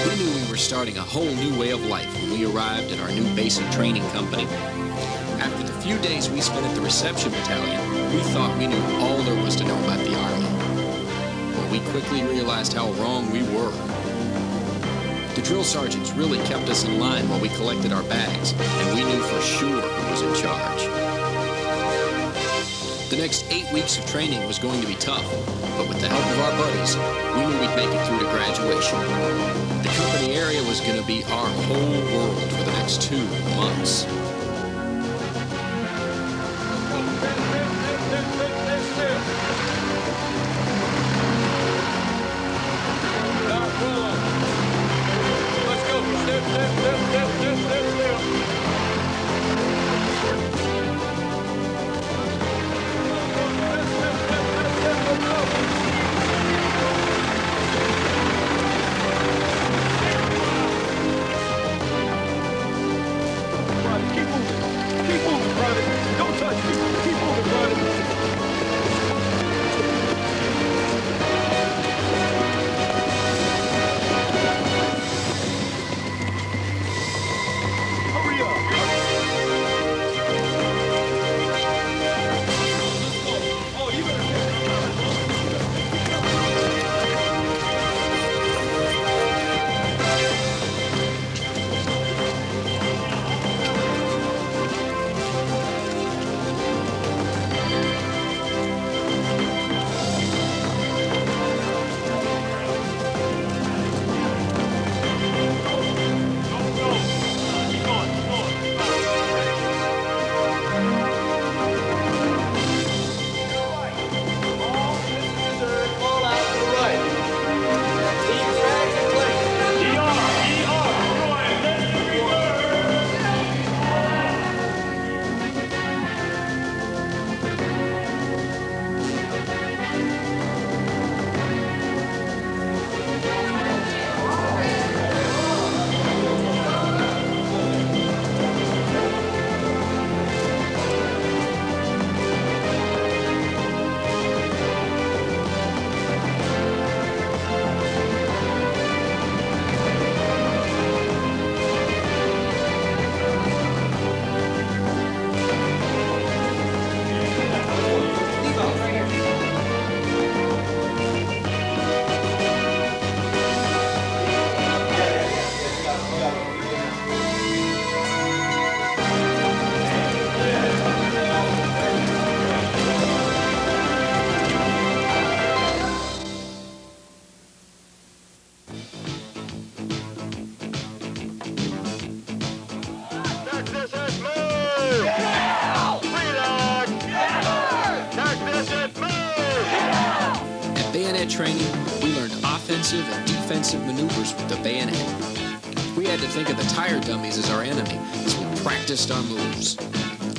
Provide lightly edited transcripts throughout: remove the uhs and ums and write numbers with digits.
We knew we were starting a whole new way of life when we arrived at our new basic training company. After the few days we spent at the reception battalion, we thought we knew all there was to know about the Army. But we quickly realized how wrong we were. The drill sergeants really kept us in line while we collected our bags, and we knew for sure who was in charge. The next 8 weeks of training was going to be tough, but with the help of our buddies, we knew we'd make it through to graduation. The company area was going to be our whole world for the next 2 months. Training, we learned offensive and defensive maneuvers with the bayonet. We had to think of the tire dummies as our enemy as we practiced our moves.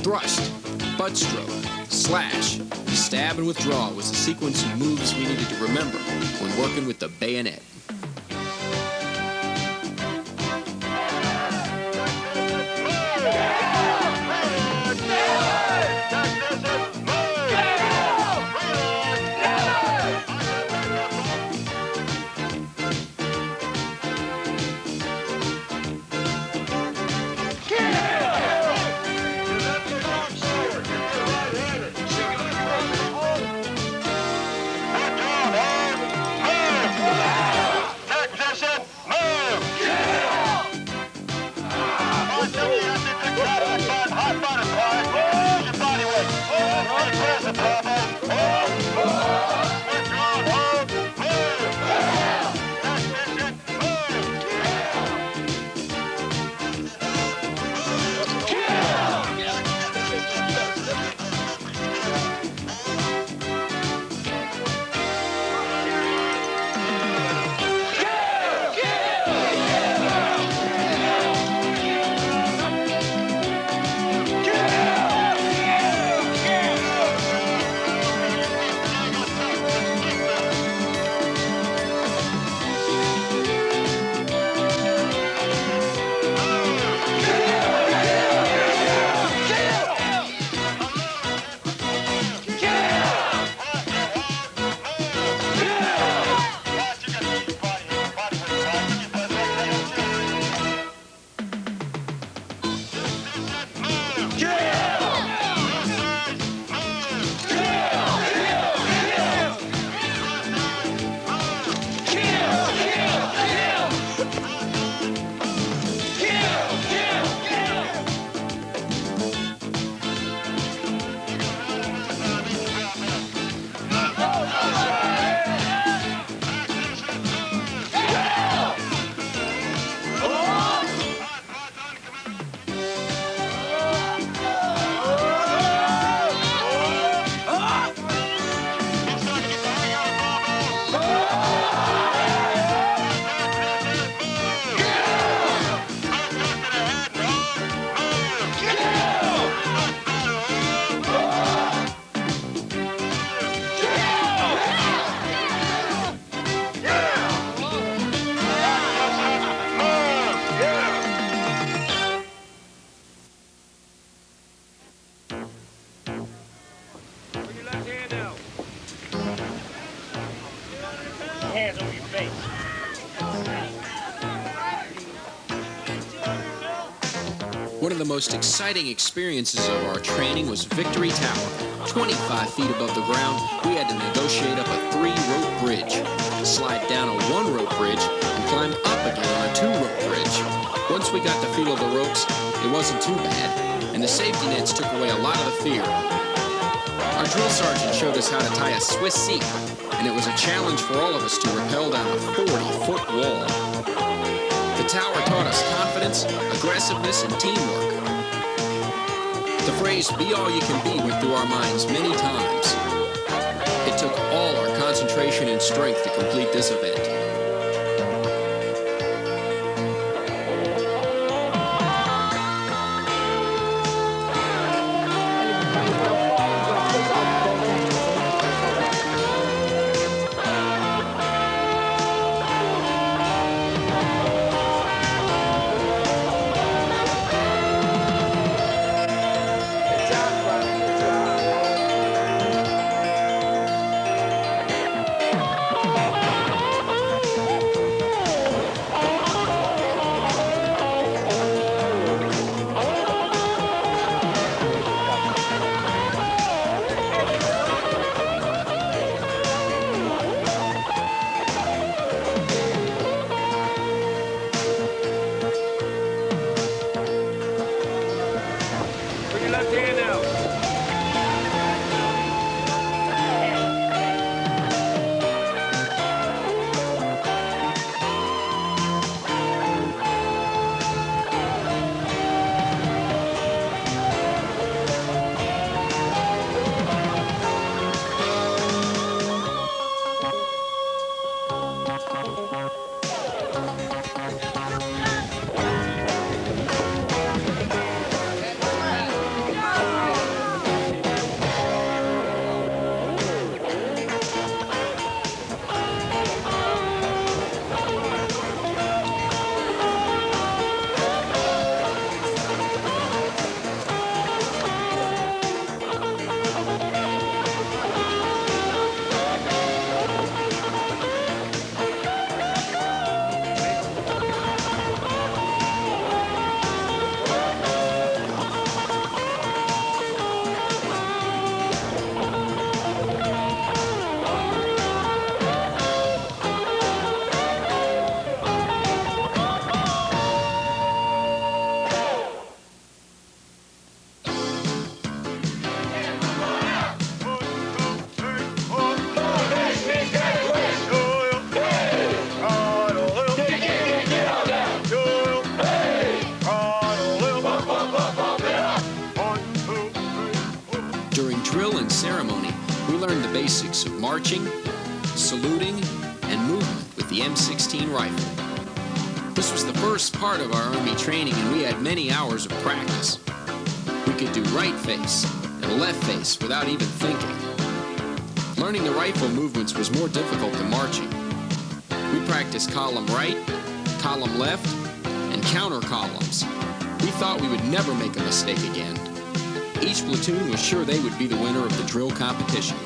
Thrust, butt stroke, slash, stab, and withdraw was the sequence of moves we needed to remember when working with the bayonet. One of the most exciting experiences of our training was Victory Tower. 25 feet above the ground, we had to negotiate up a 3-rope bridge, slide down a 1-rope bridge, and climb up again on a 2-rope bridge. Once we got the feel of the ropes, it wasn't too bad, and the safety nets took away a lot of the fear. Our drill sergeant showed us how to tie a Swiss seat, and it was a challenge for all of us to rappel down a 40-foot wall. The tower taught us confidence, aggressiveness, and teamwork. The phrase, "be all you can be," went through our minds many times. It took all our concentration and strength to complete this event. Basics of marching, saluting, and movement with the M16 rifle. This was the first part of our Army training, and we had many hours of practice. We could do right face and left face without even thinking. Learning the rifle movements was more difficult than marching. We practiced column right, column left, and counter columns. We thought we would never make a mistake again. Each platoon was sure they would be the winner of the drill competition.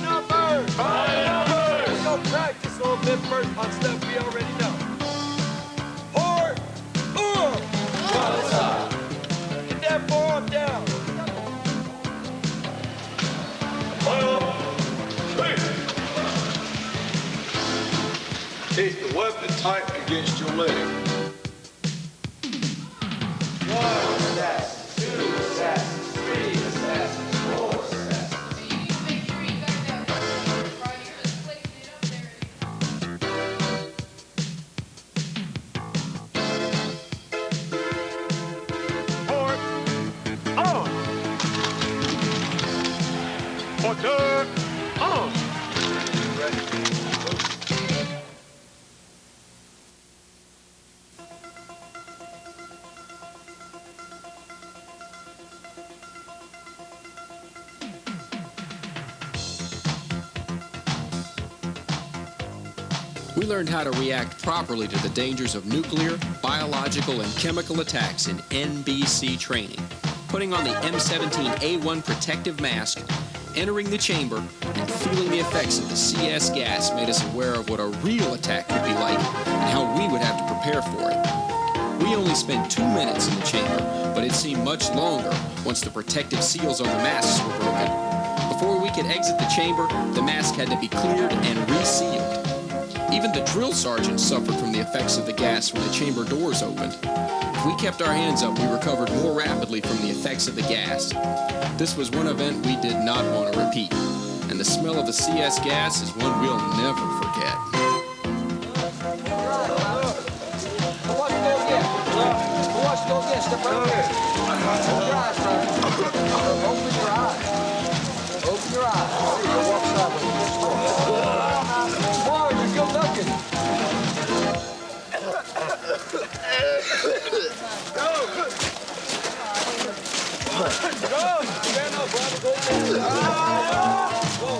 Number forward on stuff we already know. Forward! Get that forearm down. Keep the weapon tight against your leg. 1 assassin, 2 assassins, 3 assassins, 4 assassins. You need to make sure you got that right here that's placing it up there. Forward. Order. Ready. We learned how to react properly to the dangers of nuclear, biological, and chemical attacks in NBC training. Putting on the M17A1 protective mask, entering the chamber, and feeling the effects of the CS gas made us aware of what a real attack could be like and how we would have to prepare for it. We only spent 2 minutes in the chamber, but it seemed much longer once the protective seals on the masks were broken. Before we could exit the chamber, the mask had to be cleared and resealed. Even the drill sergeant suffered from the effects of the gas when the chamber doors opened. If we kept our hands up, we recovered more rapidly from the effects of the gas. This was one event we did not want to repeat, and the smell of the CS gas is one we'll never forget. Watch go again. Watch go again. Step right here. Open your eyes, son. Open your eyes. Open your eyes. There you go. Walk sideways. Boy, you're still ducking. Go! Stand up, brother. Go down. Go.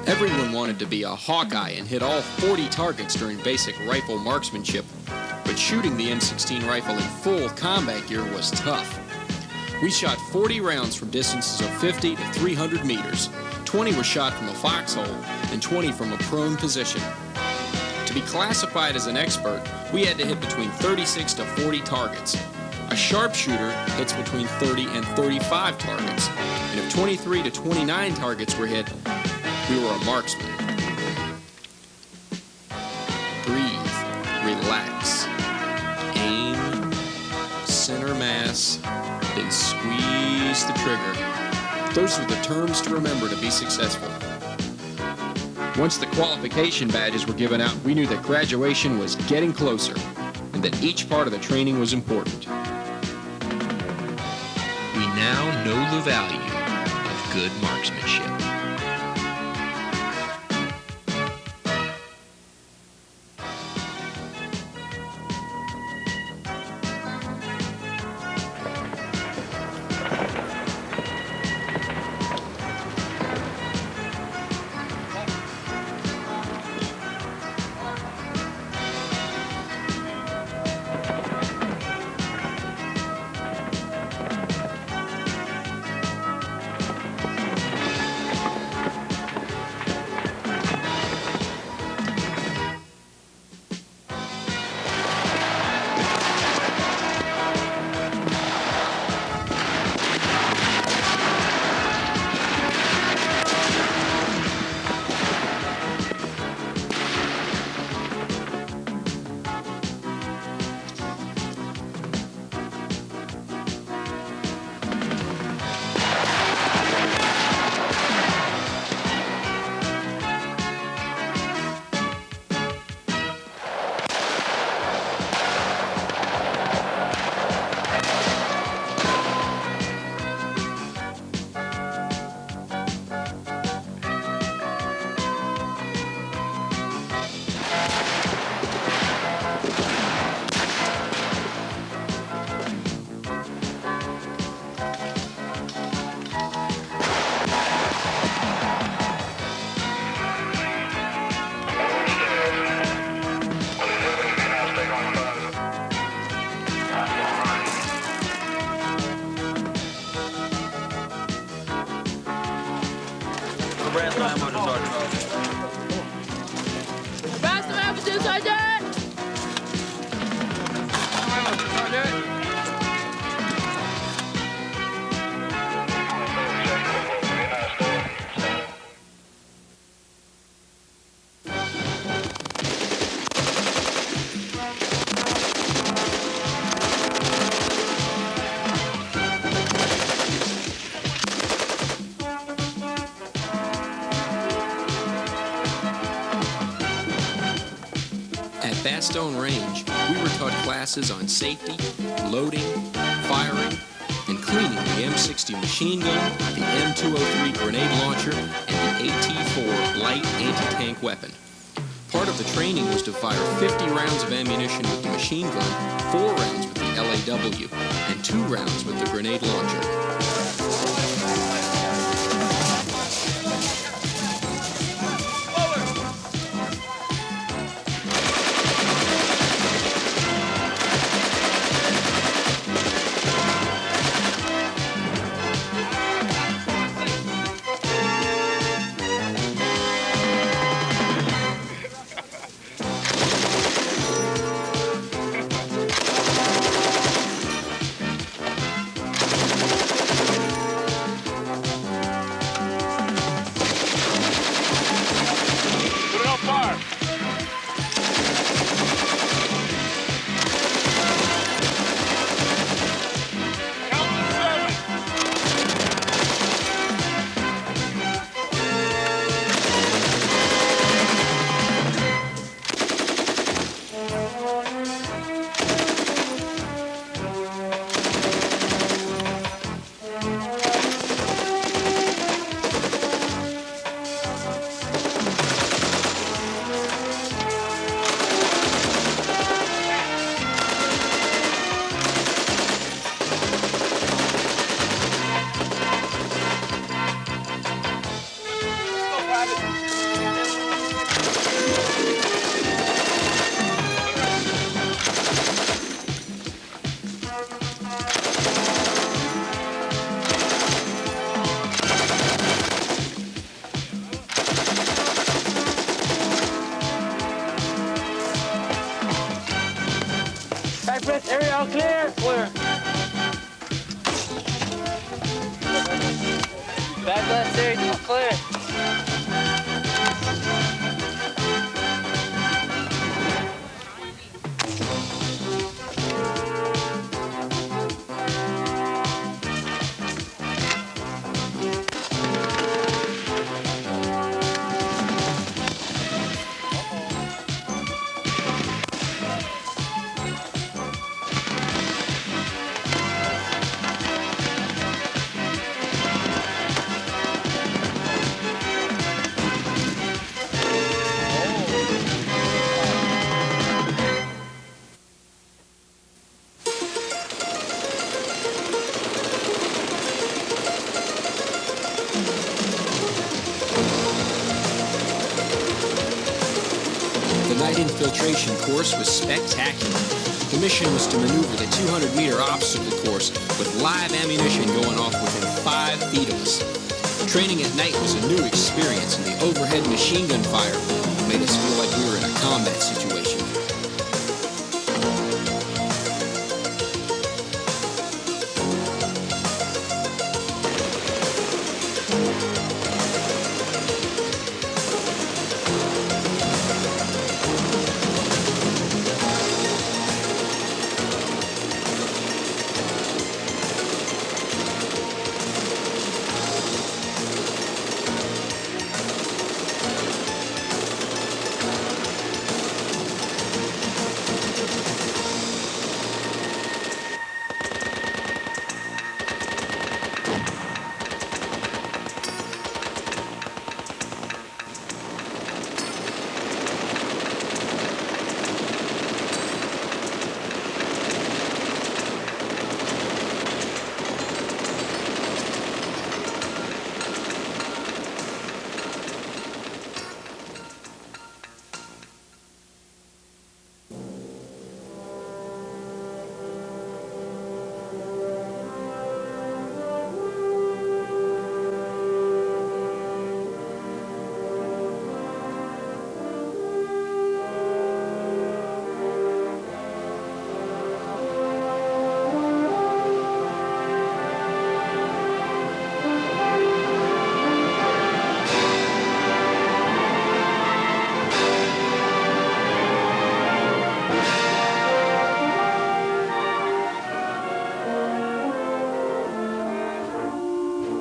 Everyone wanted to be a Hawkeye and hit all 40 targets during basic rifle marksmanship, but shooting the M16 rifle in full combat gear was tough. We shot 40 rounds from distances of 50 to 300 meters. 20 were shot from a foxhole and 20 from a prone position. To be classified as an expert, we had to hit between 36 to 40 targets. A sharpshooter hits between 30 and 35 targets, and if 23 to 29 targets were hit, we were a marksman. Breathe, relax, aim, center mass, then squeeze the trigger. Those are the terms to remember to be successful. Once the qualification badges were given out, we knew that graduation was getting closer, and that each part of the training was important. We now know the value of good marksmanship. Stone Range, we were taught classes on safety, loading, firing, and cleaning the M60 machine gun, the M203 grenade launcher, and the AT-4 light anti-tank weapon. Part of the training was to fire 50 rounds of ammunition with the machine gun, 4 rounds with the LAW, and 2 rounds with the grenade launcher. Area all clear. Clear. Back left area all clear. night infiltration course was spectacular. The mission was to maneuver the 200-meter obstacle course with live ammunition going off within 5 feet of us. Training at night was a new experience, and the overhead machine gun fire made us feel like we were in a combat situation.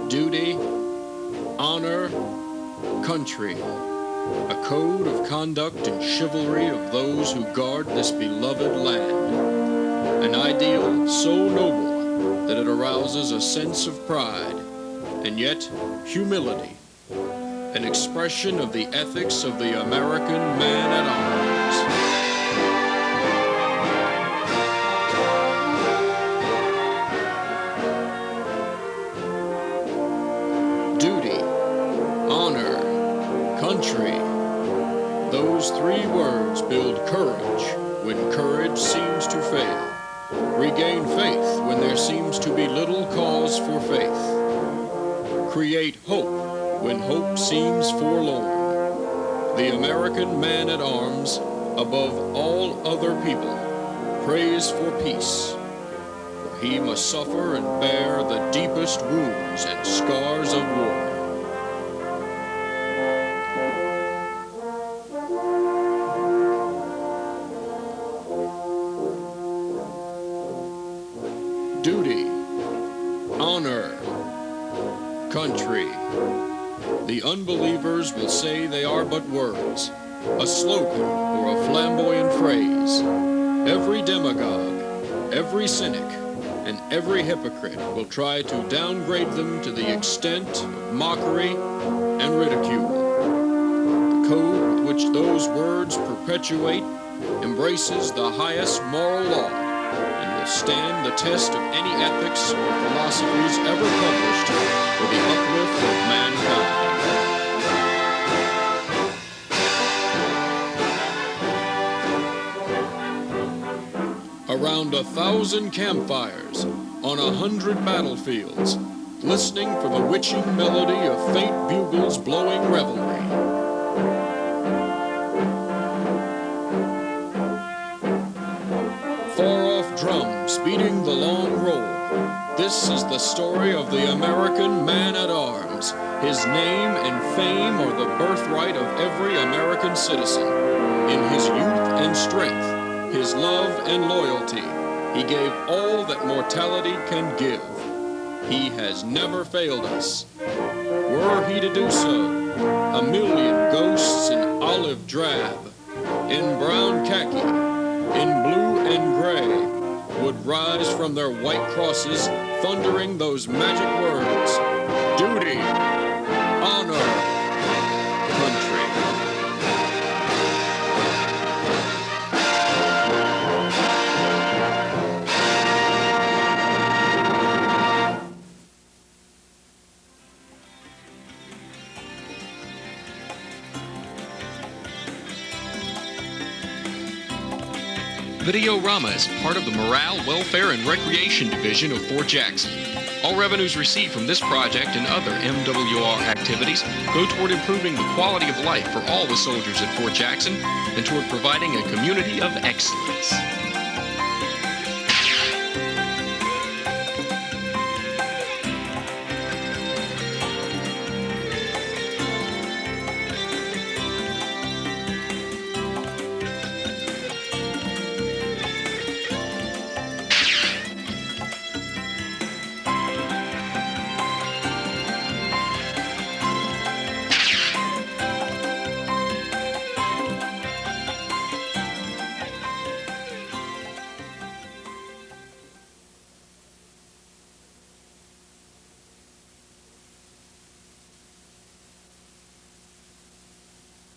Duty, honor, country, a code of conduct and chivalry of those who guard this beloved land. An ideal so noble that it arouses a sense of pride, and yet humility, an expression of the ethics of the American man at arms. Country. Those 3 words build courage when courage seems to fail. Regain faith when there seems to be little cause for faith. Create hope when hope seems forlorn. The American man at arms, above all other people, prays for peace. For he must suffer and bear the deepest wounds and scars of war. Duty, honor, country. The unbelievers will say they are but words, a slogan or a flamboyant phrase. Every demagogue, every cynic, and every hypocrite will try to downgrade them to the extent of mockery and ridicule. The code with which those words perpetuate embraces the highest moral law, will stand the test of any ethics or philosophies ever published for the uplift of mankind. Around 1,000 campfires, on 100 battlefields, listening for the witching melody of faint bugles blowing revelry. Drums beating the long roll. This is the story of the American man at arms. His name and fame are the birthright of every American citizen. In his youth and strength, his love and loyalty, he gave all that mortality can give. He has never failed us. Were he to do so, 1,000,000 ghosts in olive drab, in brown khaki, in blue and gray, would rise from their white crosses, thundering those magic words: duty, honor, country. Videorama is part of the Morale, Welfare, and Recreation Division of Fort Jackson. All revenues received from this project and other MWR activities go toward improving the quality of life for all the soldiers at Fort Jackson and toward providing a community of excellence.